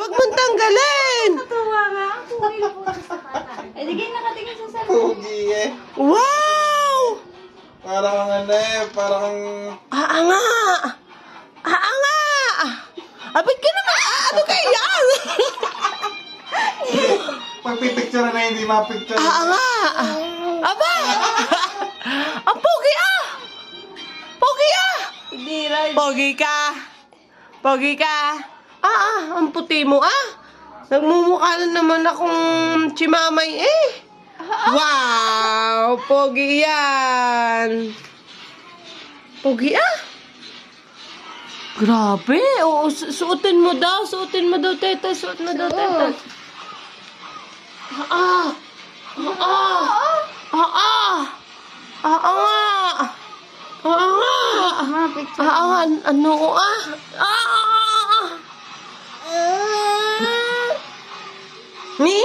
Wag mong tanggalin. Natuwa nga. Puwi na po sa bata. Eh, di kayo nakatingin sa sarili. Pogi eh. Wow! Parang ano eh, parang... Nga! Nga! Abit ka naman! Ano kaya? Pagpipicture na hindi mapicture. Nga! Aba! Ang pogi ah! Pogi ah! Hindi, Rod. Pogi ka! Pogi ka! Ang puti mo ah! Nagmumukha na naman akong chimamay eh! Wow! Pogi yan! Pogi ah! Grabe! Oo, suotin mo daw! Suotin mo daw, teta! Suot mo daw, teta! Mga picture. Ano Ni?